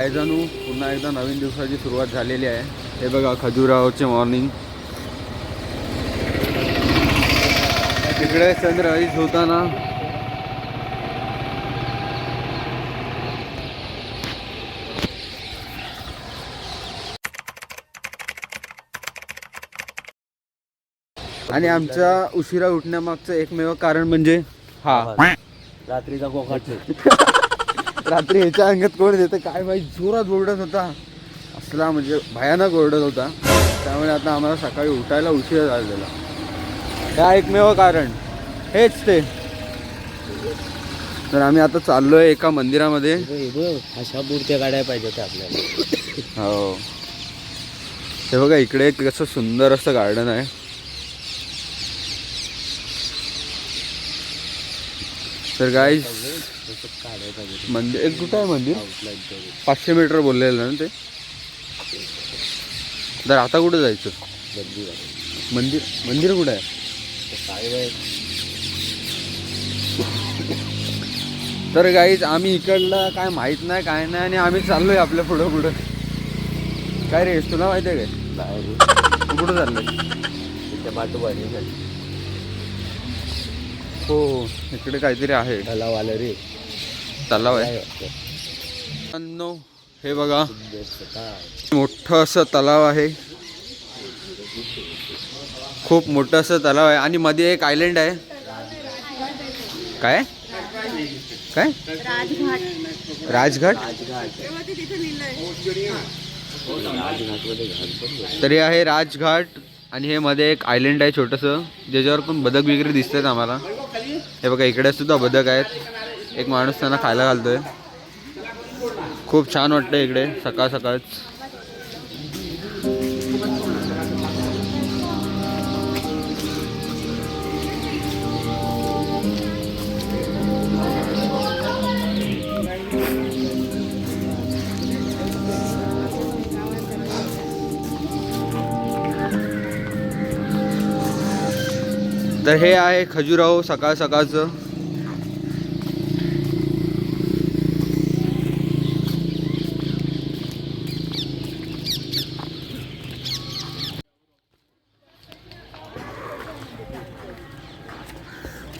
हाय जानू, पुन्हा एकदा नवीन दिवसाची सुरुवात झालेली आहे. हे बघा खजुराहोचे मॉर्निंग. तिकडे सनराईज होताना आणि आमच्या उशिरा उठण्यामागचं एकमेव कारण म्हणजे हा रात्रीचा कोकाट. रात्री ह्याच्या अंगात कोण देतं काय माहिती, जोरात ओरडत होता असला, म्हणजे भयानक ओरडत होता. त्यामुळे आता आम्हाला सकाळी उठायला उशीर झालेला. त्या एकमेव कारण हेच ते. तर आम्ही आता चाललोय एका मंदिरामध्ये. अशा मूर्त्या काढायला पाहिजे होत्या आपल्याला. हो, हे बघा इकडे एक कसं सुंदर असं गार्डन आहे. तर गाईज मंदिर एक कुठं आहे मंदिर, 500 मीटर बोललेलं ना ते. तर आता कुठं जायचं? मंदिर मंदिर कुठं आहे? तर गाईज आम्ही इकडलं काय माहीत नाही काय नाही आणि आम्ही चाललोय आपल्या पुढं पुढं. काय रे तुला माहिती आहे काय तू कुठं चाललंय? बाटूबाडी हो इकडे काहीतरी आहे, तलाव आलं रे. तलाव आहे. हे बघा मोठं असं तलाव आहे, खूप मोठं असं तलाव आहे आणि मध्ये एक आयलंड आहे. काय काय राजघाट. तरी आहे राजघाट आणि हे मध्ये एक आयलंड आहे छोटंसं, ज्याच्यावर पण बदक वगैरे दिसतात आम्हाला. हे बघा इकडे सुद्धा बदक आहेत. एक माणूस त्यांना खायला घालतोय. खूप छान वाटतं इकडे सकाळ सकाळच. तर हे आहे खजुराहो सकाळ सकाळचं.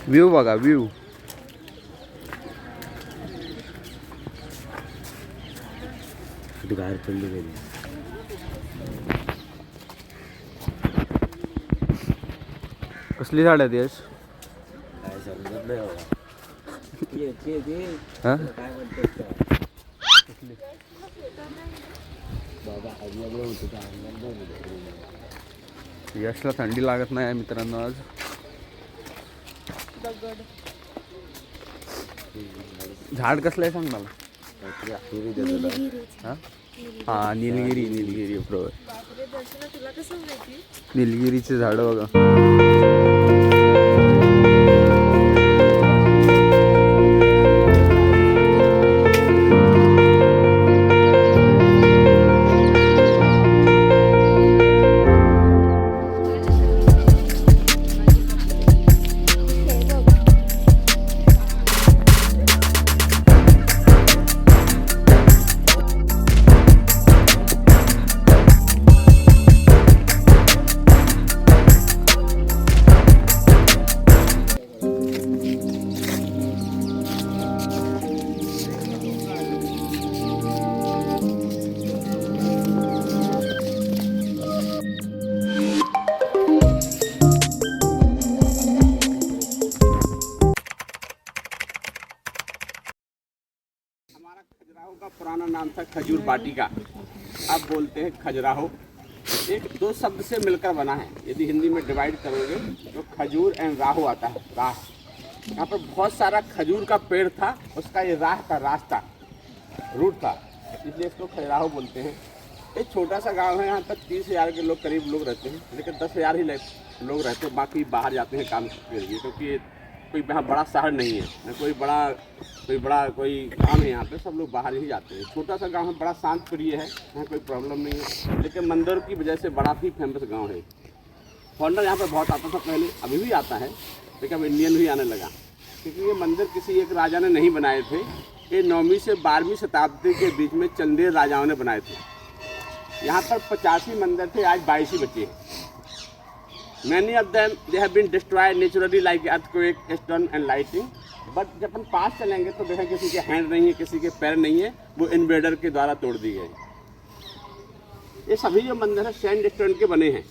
व्ह्यू बघा व्ह्यू. गार पडली गेली. कसली झाड आहेत यश? काय समजत नाही हा काय म्हणतात बाबा. अंगणात होतं का अंगणात. यशला थंडी लागत नाही मित्रांनो आज. झाड कसलं आहे सांग मला. हा निलगिरी. निलगिरी बरोबर. निलगिरीचे झाड बघा. खजुराहो का पुराना नाम था खजूर बाटिका, अब बोलते हैं खजुराहो. एक दो शब्द से मिलकर बना है. यदि हिंदी में डिवाइड करोगे तो खजूर एंड राहु आता है. राह, यहाँ पर बहुत सारा खजूर का पेड़ था, उसका ये राह का रास्ता रूट था, इसलिए इसको खजुराहो बोलते हैं. एक छोटा सा गांव है, यहाँ तक 30,000 के लोग करीब लोग रहते हैं, लेकिन 10,000 ही लोग रहते हैं. बाकी बाहर जाते हैं काम के लिए, क्योंकि कोई यहाँ बड़ा शहर नहीं है, न कोई बड़ा कोई काम है. यहाँ पे सब लोग बाहर ही जाते हैं. छोटा सा गांव है, बड़ा शांत प्रिय है, यहाँ कोई प्रॉब्लम नहीं है. लेकिन मंदिर की वजह से बड़ा ही फेमस गांव है. फॉरेनर यहाँ पे बहुत आता था पहले, अभी भी आता है, लेकिन अब इंडियन भी आने लगा, क्योंकि ये मंदिर किसी एक राजा ने नहीं बनाए थे, ये 9वीं से 12वीं शताब्दी के बीच में चंदेल राजाओं ने बनाए थे। यहाँ पर 85 मंदिर थे, आज 22 ही बचे हैं। Many of them they have been destroyed naturally like earthquake, storm and lightning. But जब हम पास चलेंगे तो देखें किसी के हैंड नहीं है, किसी के पैर नहीं है, वो इन्वेडर के द्वारा तोड़ दी गए। ये सभी जो मंदिर है सैंडस्टोन के बने हैं।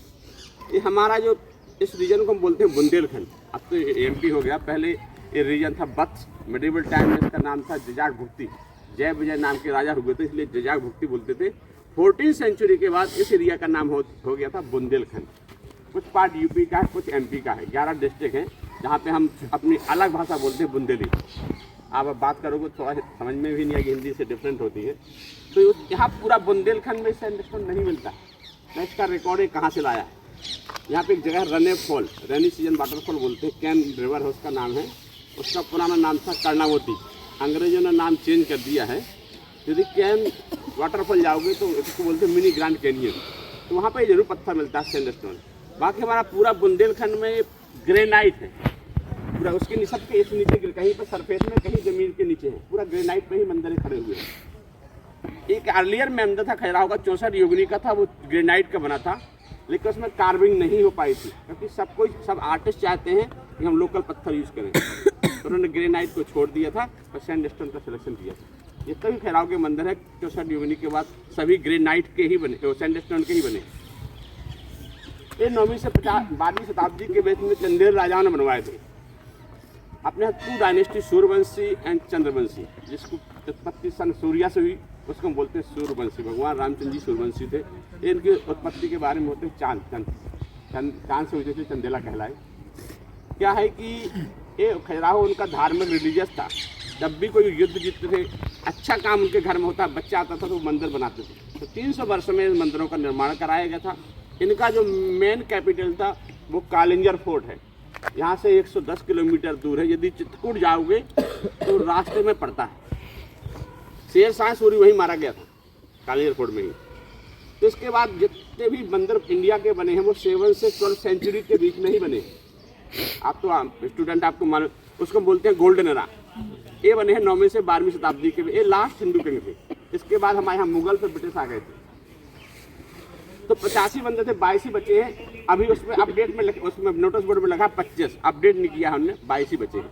ये हमारा जो इस रीजन को हम बोलते हैं बुंदेलखंड, अब तो एमपी हो गया, पहले ये रीजन था बत्स। मिडिवल टाइम में इसका नाम था जजाक भुक्ति। जय विजय नाम के राजा हुए थे, इसलिए जजाक भुक्ति बोलते थे। 14वीं सेंचुरी के बाद इस एरिया का नाम हो गया था बुंदेलखंड। कुछ पार्ट यूपी का है, कुछ एमपी का है। 11 डिस्ट्रिक्ट हैं जहाँ पे हम अपनी अलग भाषा बोलते हैं बुंदेली। आप अब बात करोगे थोड़ा समझ में भी नहीं आएगी, हिंदी से डिफरेंट होती है। तो यहाँ पूरा बुंदेलखंड में सैंडस्टोन नहीं मिलता। मैं इसका रिकॉर्ड कहाँ से लाया है, यहाँ पे एक जगह रने फॉल, रेनी सीजन वाटरफॉल बोलते हैं, कैन रिवर है उसका नाम है। उसका पुराना नाम था कर्णावती, अंग्रेजों ने नाम चेंज कर दिया है। यदि कैन वाटरफॉल जाओगे तो इसको बोलते हैं मिनी ग्रैंड कैनियन, तो वहाँ पर जरूर पत्थर मिलता है सैंडस्टोन। बाकी हमारा पूरा बुंदेलखंड में ग्रेनाइट है पूरा, उसके सबके इस नीचे कहीं पर सरफेस में, कहीं जमीन के नीचे है, पूरा ग्रेनाइट पे ही मंदिर खड़े हुए हैं। एक अर्लियर में मंदिर था खजुराहो का 64 योगिनी का था, वो ग्रेनाइट का बना था, लेकिन उसमें कार्विंग नहीं हो पाई थी, क्योंकि सब आर्टिस्ट चाहते हैं कि हम लोकल पत्थर यूज़ करें। तो उन्होंने ग्रेनाइट को छोड़ दिया था और सैंडस्टोन का सिलेक्शन किया था। ये तभी खजुराहो के मंदिर है 64 योगिनी के बाद सभी ग्रेनाइट के ही बने, सैंडस्टोन के ही बने। ये 9वीं से 12वीं शताब्दी के बीच में चंदेल राजाओं ने बनवाए थे। अपने यहाँ 2 डायनेस्टी, सूर्यवंशी एंड चंद्रवंशी, जिसको उत्पत्ति सन सूर्या से हुई, उसको हम बोलते हैं सूर्यवंशी। भगवान रामचंद्र जी सूर्यवंशी थे। इनकी उत्पत्ति के बारे में होते हैं चांद से हुई थी, चंदेला कहलाए। क्या है कि ये खजुराहो उनका धार्मिक रिलीजियस था। जब भी कोई युद्ध जीतते थे, अच्छा काम उनके घर में होता, बच्चा आता था तो वो मंदिर बनाते थे। तो 300 वर्ष में इन मंदिरों का निर्माण कराया गया था। इनका जो मेन कैपिटल था वो कालिंजर फोर्ट है, यहाँ से 110 किलोमीटर दूर है। यदि चित्रकूट जाओगे तो रास्ते में पड़ता है। शेरशाह सूरी वहीं मारा गया था, कालिंजर फोर्ट में ही। तो इसके बाद जितने भी मंदिर इंडिया के बने हैं वो 7 से 12 सेंचुरी के बीच में ही बने। आप तो स्टूडेंट, आपको मालूम, उसको बोलते हैं गोल्डन एरा। ये बने हैं 9वीं से 12वीं शताब्दी के। ये लास्ट हिंदू किंग थे। इसके बाद हमारे यहाँ मुगल से ब्रिटिश आ गए थे। तो 85 मंदिर थे, 22 ही बचे हैं। अभी उसमें अपडेट में उसमें नोटिस बोर्ड में लगा 25, अपडेट नहीं किया हमने, 22 ही बचे हैं।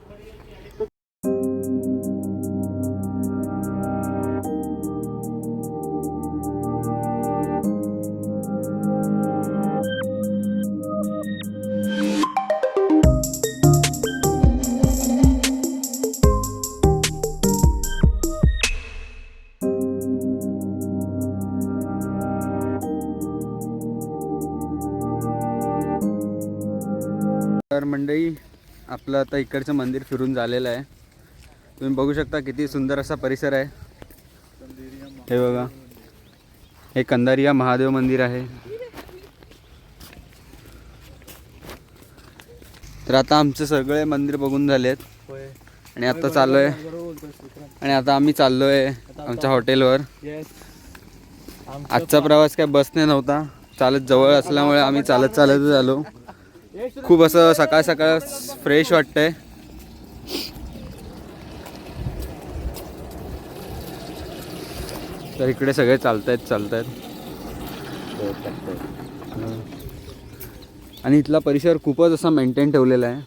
तर मंडळी, आपलं आता इकडचं मंदिर फिरून झालेलं आहे। तुम्ही बघू शकता किती सुंदर असा परिसर आहे। हे बघा, हे कंदारिया महादेव मंदिर आहे। तर आता आमचे सगळे मंदिर बघून झालेत आणि आता चाललोय, आणि आता आम्ही चाललोय आमच्या हॉटेलवर। आजचा प्रवास काय बसने नव्हता, चालत जवळ असल्यामुळे आम्ही चालत आलो। खूप असं सकाळ सकाळ फ्रेश वाटतंय। तर इकडे सगळे चालतायत आणि इथला परिसर खूपच असा मेंटेन ठेवलेला आहे।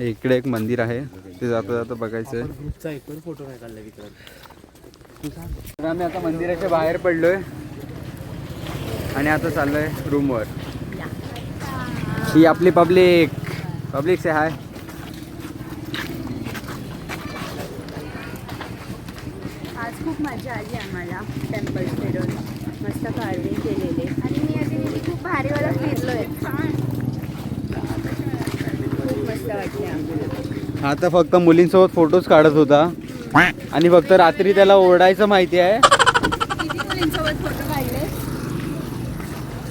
इकडे एक मंदिर आहे, ते जाता बघायचं आहे। फोटो नाही काढला तर आम्ही आता मंदिराच्या बाहेर पडलोय आणि आता चाललोय रूमवर। ही आपली पब्लिक से हाय। आज खूप मजा आली आम्हाला टेम्पल फिरून, मस्त कार्विंग केलेले, आणि मी आधी खूप भारीवाला फिरलोय, खूप मस्त वाटले आम्हाला। आता फक्त मुलींसोबत फोटोज काढत होता आणि फक्त रात्री त्याला ओरडायचं माहिती आहे। किती मुलींसोबत फोटो काढले?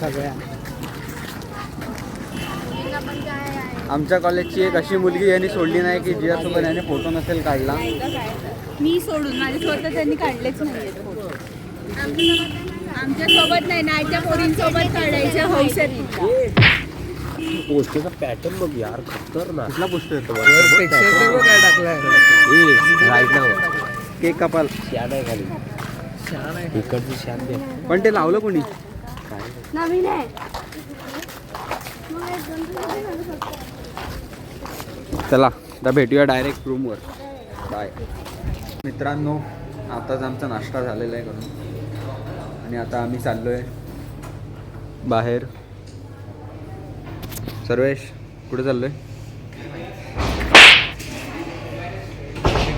सगळ्या मुलींना पण काय आहे, आमच्या कॉलेजची एक अशी मुलगी यांनी सोडली नाही की जिच्यासोबत याने फोटो नसेल काढला। नाही का काय, मी सोडून माझ्यासोबत त्यांनी काढलेच नाही फोटो। आमच्यासोबत नाही, नाहीच्या पोरींसोबत काढायच्या हौस आहेत तिला। पोस्टरचा पॅटर्न बघ यार, खतरनाक. कुठला पोस्टर येतो काय टाकलाय राईट नाव केक कपाल शान आहे खाली, छान आहे. इकडची शान दे. पण ते लावलं कोणी? नवीन आहे. चला आता भेटूया डायरेक्ट रूमवर. बाय मित्रांनो, आताच आमचा नाश्ता झालेला आहे करून आणि आता आम्ही चाललो आहे बाहेर. सर्वेश कुठे चाललो आहे?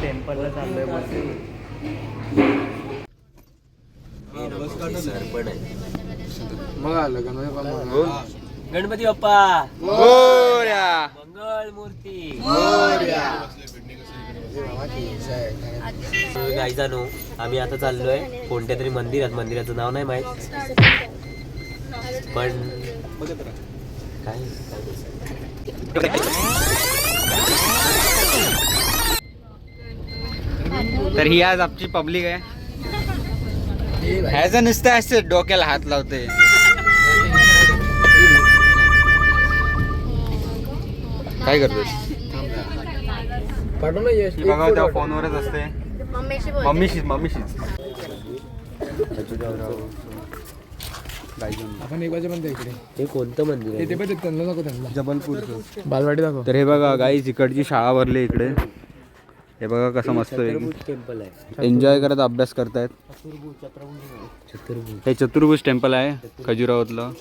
टेम्पलला चाललोय सरपण आहे. मग आलं का नाही गणपती बाप्पा मोरया. मंगळ मूर्ती. गाईजानो, आम्ही आता चाललोय कोणत्या तरी मंदिरात. मंदिराचं नाव नाही माहित, पण काय तर ही आज आमची पब्लिक आहे. ह्याचं नुसतं असते डोक्याला हात लावते. काय करतोस? पाठव ना यश. बघा त्या फोनवरच असते. मम्मीशीच आपण एक वाजे म्हणतो इकडे. हे कोणतं मंदिर ते आहे? पण त्यांना नको त्यांना. जबलपूरचं. बालवाडी दाखव. तर हे बघा गाईज, इकडची शाळा भरली इकडे. हे बघा कसं मस्त चतुर्भुज टेम्पल आहे. एन्जॉय करत अभ्यास करतायत. चतुर्भुज हे चतुर्भुज टेम्पल आहे खजुराहोतलं.